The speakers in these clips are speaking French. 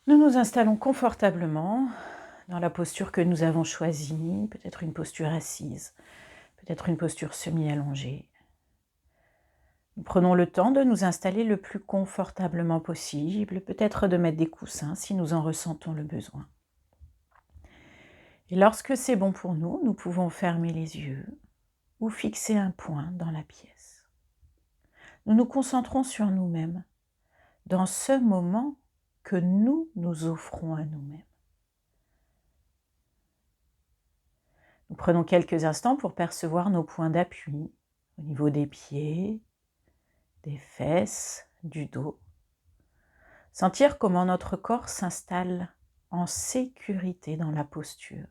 Nous nous installons confortablement dans la posture que nous avons choisie, peut-être une posture assise, peut-être une posture semi-allongée. Nous prenons le temps de nous installer le plus confortablement possible, peut-être de mettre des coussins si nous en ressentons le besoin. Et lorsque c'est bon pour nous, nous pouvons fermer les yeux ou fixer un point dans la pièce. Nous nous concentrons sur nous-mêmes, dans ce moment que nous nous offrons à nous-mêmes. Nous prenons quelques instants pour percevoir nos points d'appui au niveau des pieds, des fesses, du dos. Sentir comment notre corps s'installe en sécurité dans la posture.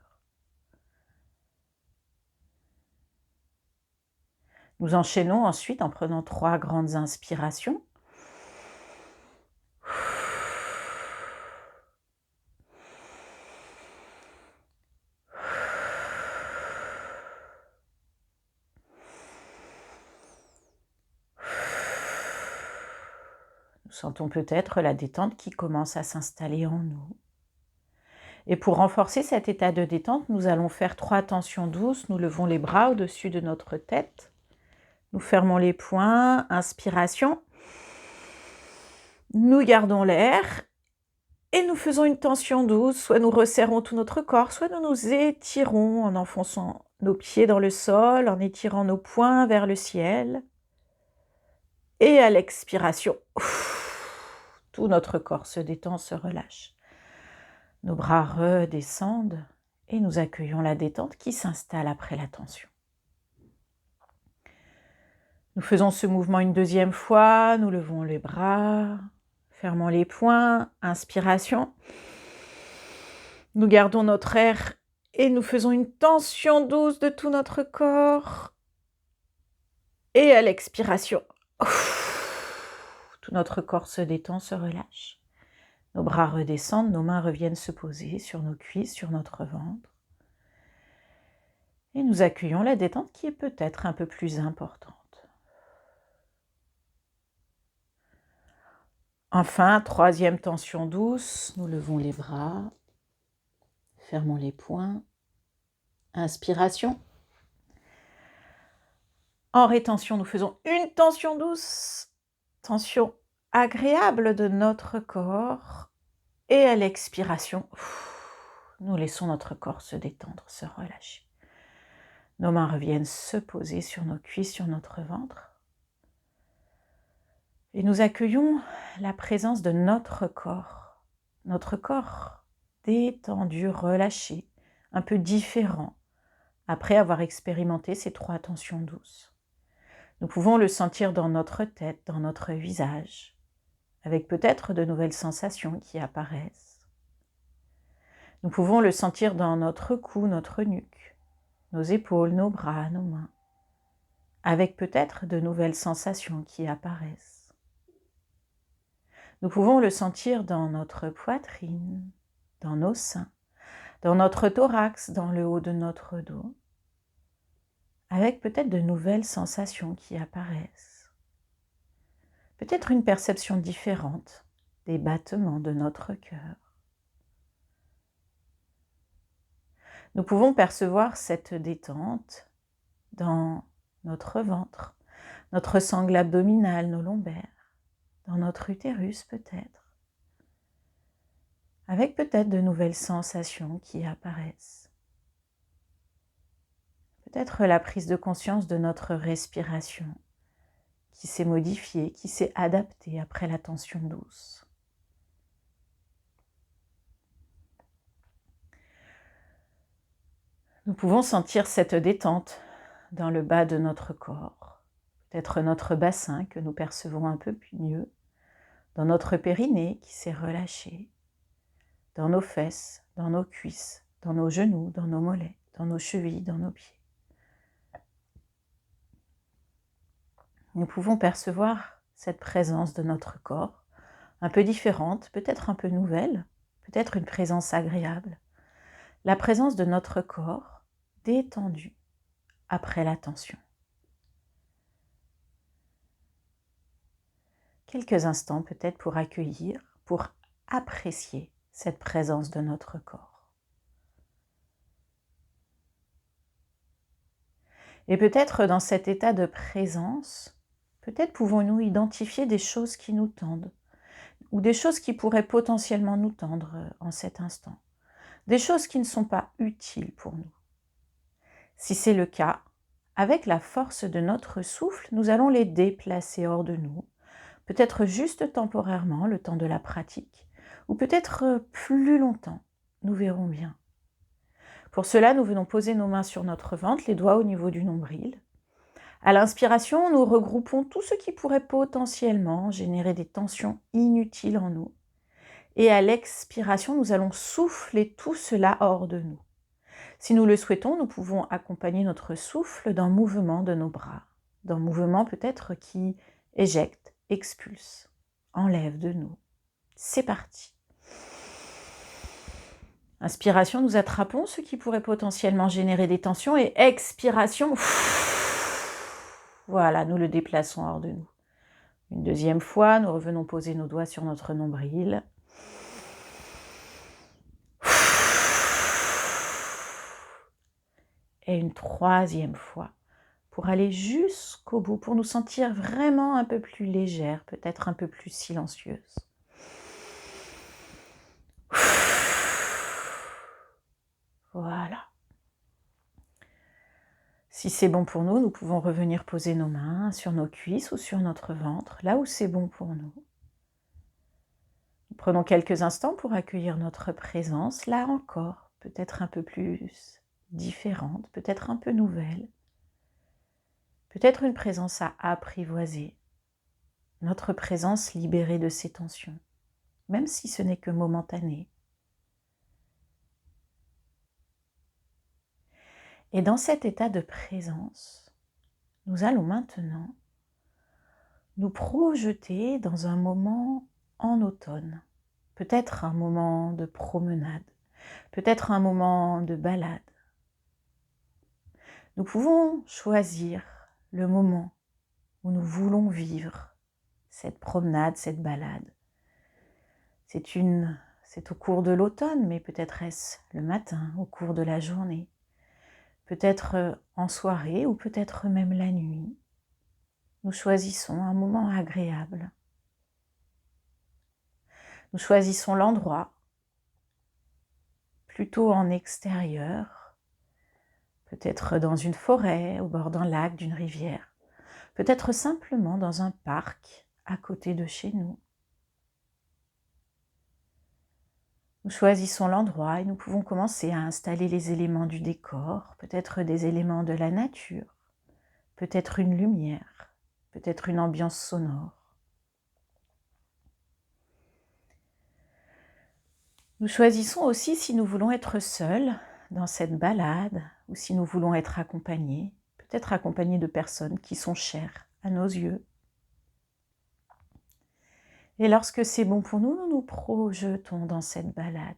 Nous enchaînons ensuite en prenant 3 grandes inspirations. Nous sentons peut-être la détente qui commence à s'installer en nous. Et pour renforcer cet état de détente, nous allons faire 3 tensions douces. Nous levons les bras au-dessus de notre tête. Nous fermons les poings, inspiration. Nous gardons l'air et nous faisons une tension douce. Soit nous resserrons tout notre corps, soit nous nous étirons en enfonçant nos pieds dans le sol, en étirant nos poings vers le ciel. Et à l'expiration, tout notre corps se détend, se relâche. Nos bras redescendent et nous accueillons la détente qui s'installe après la tension. Nous faisons ce mouvement une deuxième fois, nous levons les bras, fermons les poings, inspiration. Nous gardons notre air et nous faisons une tension douce de tout notre corps. Et à l'expiration, tout notre corps se détend, se relâche. Nos bras redescendent, nos mains reviennent se poser sur nos cuisses, sur notre ventre. Et nous accueillons la détente qui est peut-être un peu plus importante. Enfin, 3e tension douce, nous levons les bras, fermons les poings, inspiration. En rétention, nous faisons une tension douce, tension agréable de notre corps. Et à l'expiration, nous laissons notre corps se détendre, se relâcher. Nos mains reviennent se poser sur nos cuisses, sur notre ventre. Et nous accueillons la présence de notre corps détendu, relâché, un peu différent, après avoir expérimenté ces 3 tensions douces. Nous pouvons le sentir dans notre tête, dans notre visage, avec peut-être de nouvelles sensations qui apparaissent. Nous pouvons le sentir dans notre cou, notre nuque, nos épaules, nos bras, nos mains, avec peut-être de nouvelles sensations qui apparaissent. Nous pouvons le sentir dans notre poitrine, dans nos seins, dans notre thorax, dans le haut de notre dos, avec peut-être de nouvelles sensations qui apparaissent. Peut-être une perception différente des battements de notre cœur. Nous pouvons percevoir cette détente dans notre ventre, notre sangle abdominale, nos lombaires, dans notre utérus peut-être, avec peut-être de nouvelles sensations qui apparaissent. Peut-être la prise de conscience de notre respiration qui s'est modifiée, qui s'est adaptée après la tension douce. Nous pouvons sentir cette détente dans le bas de notre corps, peut-être notre bassin que nous percevons un peu mieux, dans notre périnée qui s'est relâché, dans nos fesses, dans nos cuisses, dans nos genoux, dans nos mollets, dans nos chevilles, dans nos pieds. Nous pouvons percevoir cette présence de notre corps, un peu différente, peut-être un peu nouvelle, peut-être une présence agréable. La présence de notre corps détendu après la tension. Quelques instants peut-être pour accueillir, pour apprécier cette présence de notre corps. Et peut-être dans cet état de présence, peut-être pouvons-nous identifier des choses qui nous tendent, ou des choses qui pourraient potentiellement nous tendre en cet instant, des choses qui ne sont pas utiles pour nous. Si c'est le cas, avec la force de notre souffle, nous allons les déplacer hors de nous, peut-être juste temporairement, le temps de la pratique, ou peut-être plus longtemps, nous verrons bien. Pour cela, nous venons poser nos mains sur notre ventre, les doigts au niveau du nombril. À l'inspiration, nous regroupons tout ce qui pourrait potentiellement générer des tensions inutiles en nous. Et à l'expiration, nous allons souffler tout cela hors de nous. Si nous le souhaitons, nous pouvons accompagner notre souffle d'un mouvement de nos bras, d'un mouvement peut-être qui éjecte, expulse, enlève de nous. C'est parti. Inspiration, nous attrapons ce qui pourrait potentiellement générer des tensions et expiration, voilà, nous le déplaçons hors de nous. Une deuxième fois, nous revenons poser nos doigts sur notre nombril. Et une troisième fois, pour aller jusqu'au bout, pour nous sentir vraiment un peu plus légères, peut-être un peu plus silencieuses. Voilà. Si c'est bon pour nous, nous pouvons revenir poser nos mains sur nos cuisses ou sur notre ventre, là où c'est bon pour nous. Nous prenons quelques instants pour accueillir notre présence, là encore, peut-être un peu plus différente, peut-être un peu nouvelle. Peut-être une présence à apprivoiser, notre présence libérée de ces tensions, même si ce n'est que momentané. Et dans cet état de présence, nous allons maintenant nous projeter dans un moment en automne, peut-être un moment de promenade, peut-être un moment de balade. Nous pouvons choisir le moment où nous voulons vivre cette promenade, cette balade. C'est au cours de l'automne, mais peut-être est-ce le matin, au cours de la journée, peut-être en soirée ou peut-être même la nuit. Nous choisissons un moment agréable. Nous choisissons l'endroit, plutôt en extérieur, peut-être dans une forêt, au bord d'un lac, d'une rivière, peut-être simplement dans un parc à côté de chez nous. Nous choisissons l'endroit et nous pouvons commencer à installer les éléments du décor, peut-être des éléments de la nature, peut-être une lumière, peut-être une ambiance sonore. Nous choisissons aussi si nous voulons être seuls dans cette balade ou si nous voulons être accompagnés, peut-être accompagnés de personnes qui sont chères à nos yeux. Et lorsque c'est bon pour nous, nous nous projetons dans cette balade,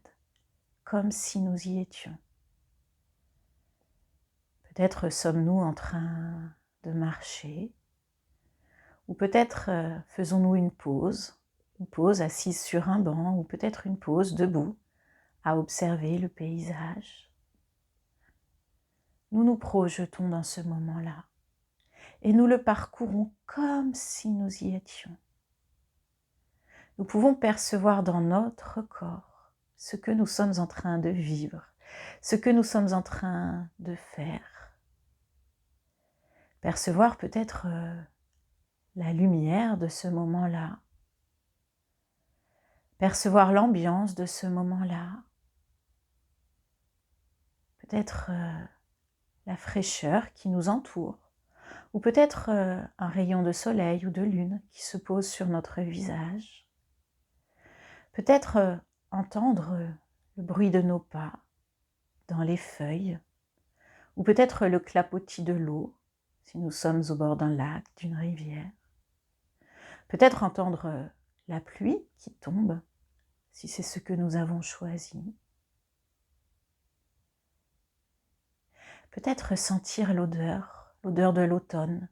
comme si nous y étions. Peut-être sommes-nous en train de marcher, ou peut-être faisons-nous une pause assise sur un banc, ou peut-être une pause debout, à observer le paysage. Nous nous projetons dans ce moment-là, et nous le parcourons comme si nous y étions. Nous pouvons percevoir dans notre corps ce que nous sommes en train de vivre, ce que nous sommes en train de faire. Percevoir peut-être la lumière de ce moment-là. Percevoir l'ambiance de ce moment-là. Peut-être la fraîcheur qui nous entoure. Ou peut-être un rayon de soleil ou de lune qui se pose sur notre visage. Peut-être entendre le bruit de nos pas dans les feuilles, ou peut-être le clapotis de l'eau, si nous sommes au bord d'un lac, d'une rivière. Peut-être entendre la pluie qui tombe, si c'est ce que nous avons choisi. Peut-être sentir l'odeur de l'automne,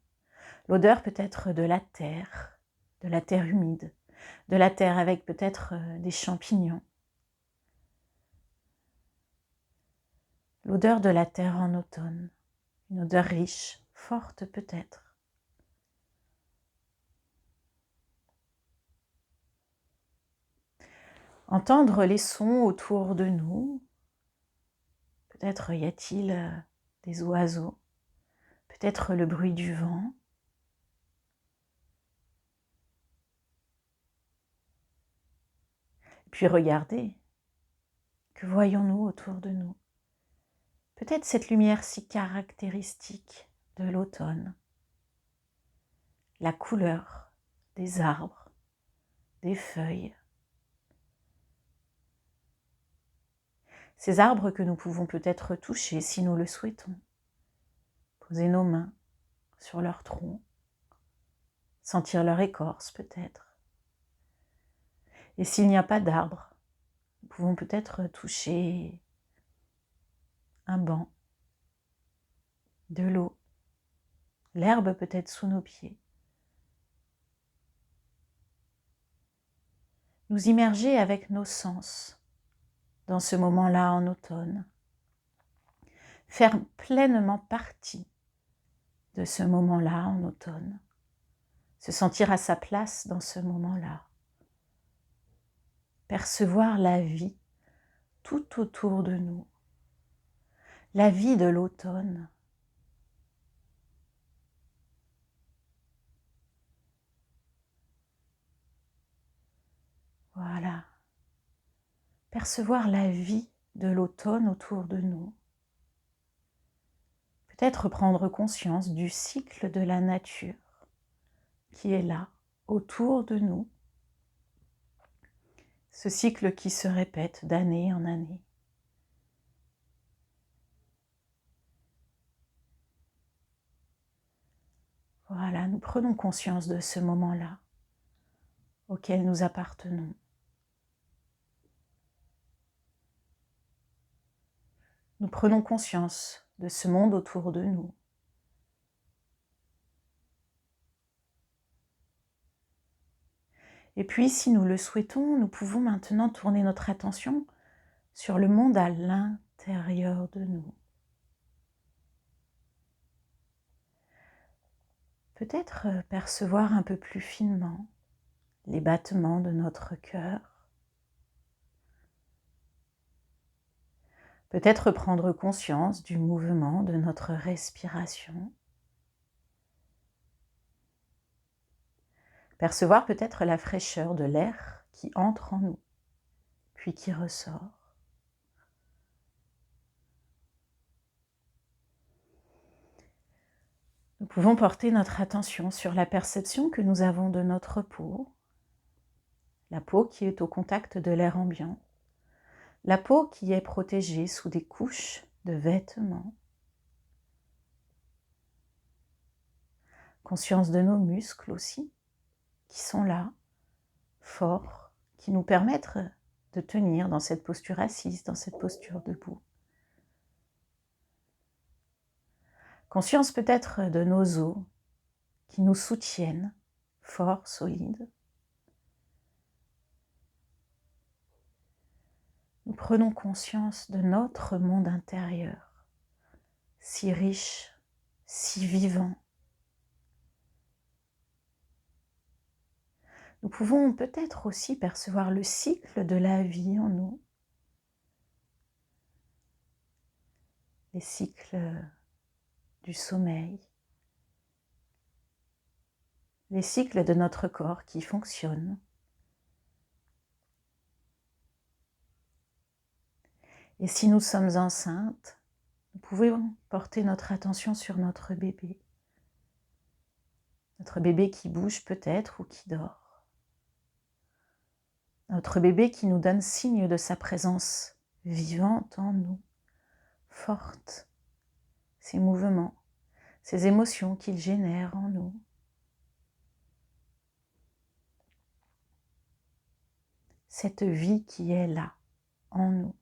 l'odeur peut-être de la terre humide, de la terre avec peut-être des champignons, l'odeur de la terre en automne, une odeur riche, forte peut-être. Entendre les sons autour de nous. Peut-être y a-t-il des oiseaux, peut-être le bruit du vent. Puis regardez, que voyons-nous autour de nous? Peut-être cette lumière si caractéristique de l'automne, la couleur des arbres, des feuilles. Ces arbres que nous pouvons peut-être toucher si nous le souhaitons. Poser nos mains sur leur tronc, sentir leur écorce peut-être. Et s'il n'y a pas d'arbre, nous pouvons peut-être toucher un banc, de l'eau, l'herbe peut-être sous nos pieds. Nous immerger avec nos sens dans ce moment-là en automne. Faire pleinement partie de ce moment-là en automne. Se sentir à sa place dans ce moment-là. Percevoir la vie tout autour de nous. La vie de l'automne. Voilà. Percevoir la vie de l'automne autour de nous. Peut-être prendre conscience du cycle de la nature qui est là, autour de nous. Ce cycle qui se répète d'année en année. Voilà, nous prenons conscience de ce moment-là auquel nous appartenons. Nous prenons conscience de ce monde autour de nous. Et puis, si nous le souhaitons, nous pouvons maintenant tourner notre attention sur le monde à l'intérieur de nous. Peut-être percevoir un peu plus finement les battements de notre cœur. Peut-être prendre conscience du mouvement de notre respiration. Percevoir peut-être la fraîcheur de l'air qui entre en nous, puis qui ressort. Nous pouvons porter notre attention sur la perception que nous avons de notre peau, la peau qui est au contact de l'air ambiant, la peau qui est protégée sous des couches de vêtements. Conscience de nos muscles aussi, qui sont là, forts, qui nous permettent de tenir dans cette posture assise, dans cette posture debout. Conscience peut-être de nos os qui nous soutiennent, forts, solides. Nous prenons conscience de notre monde intérieur, si riche, si vivant. Nous pouvons peut-être aussi percevoir le cycle de la vie en nous, les cycles du sommeil, les cycles de notre corps qui fonctionnent. Et si nous sommes enceintes, nous pouvons porter notre attention sur notre bébé qui bouge peut-être ou qui dort. Notre bébé qui nous donne signe de sa présence vivante en nous, forte, ses mouvements, ses émotions qu'il génère en nous. Cette vie qui est là, en nous.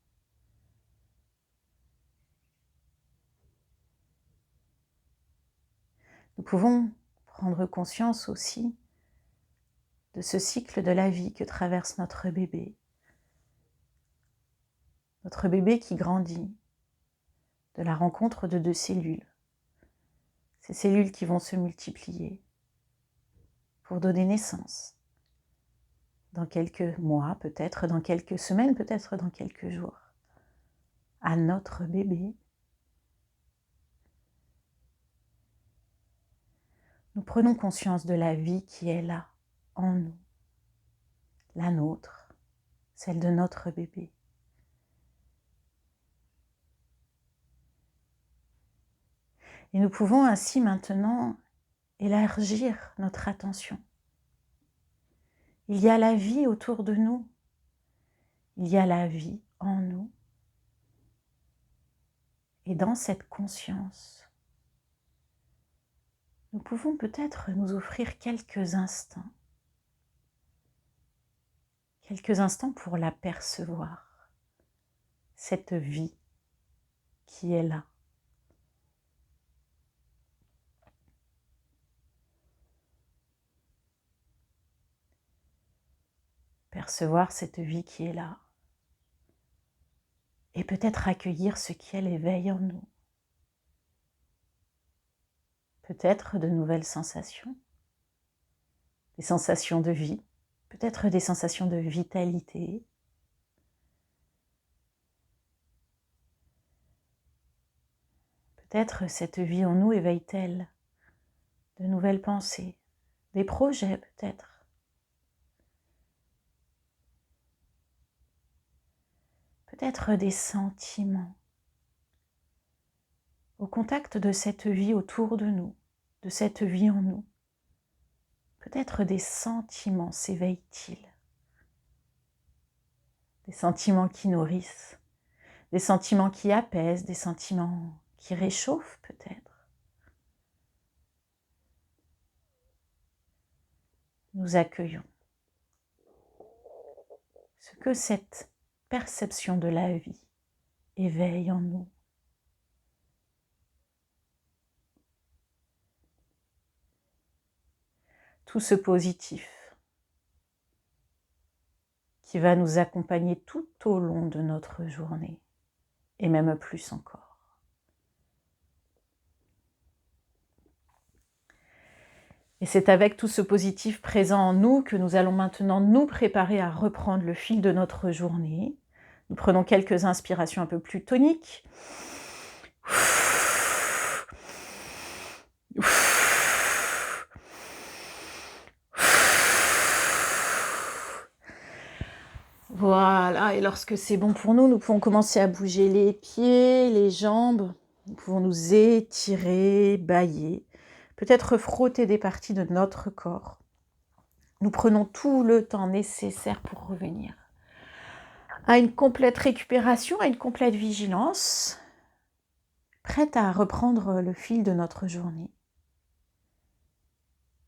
Nous pouvons prendre conscience aussi de ce cycle de la vie que traverse notre bébé. Notre bébé qui grandit, de la rencontre de 2 cellules. Ces cellules qui vont se multiplier pour donner naissance dans quelques mois, peut-être dans quelques semaines, peut-être dans quelques jours, à notre bébé. Nous prenons conscience de la vie qui est là, en nous, la nôtre, celle de notre bébé. Et nous pouvons ainsi maintenant élargir notre attention. Il y a la vie autour de nous, il y a la vie en nous. Et dans cette conscience, nous pouvons peut-être nous offrir quelques instants pour la percevoir, cette vie qui est là. Percevoir cette vie qui est là et peut-être accueillir ce qu'elle éveille en nous. Peut-être de nouvelles sensations, des sensations de vie, peut-être des sensations de vitalité. Peut-être cette vie en nous éveille-t-elle de nouvelles pensées, des projets peut-être. Peut-être des sentiments. Au contact de cette vie autour de nous, de cette vie en nous, peut-être des sentiments s'éveillent-ils. Des sentiments qui nourrissent, des sentiments qui apaisent, des sentiments qui réchauffent peut-être. Nous accueillons ce que cette perception de la vie éveille en nous. Tout ce positif qui va nous accompagner tout au long de notre journée, et même plus encore. Et c'est avec tout ce positif présent en nous que nous allons maintenant nous préparer à reprendre le fil de notre journée. Nous prenons quelques inspirations un peu plus toniques. Voilà, et lorsque c'est bon pour nous, nous pouvons commencer à bouger les pieds, les jambes. Nous pouvons nous étirer, bâiller, peut-être frotter des parties de notre corps. Nous prenons tout le temps nécessaire pour revenir à une complète récupération, à une complète vigilance, prête à reprendre le fil de notre journée.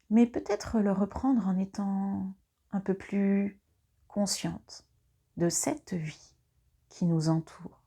Mais peut-être le reprendre en étant un peu plus consciente de cette vie qui nous entoure.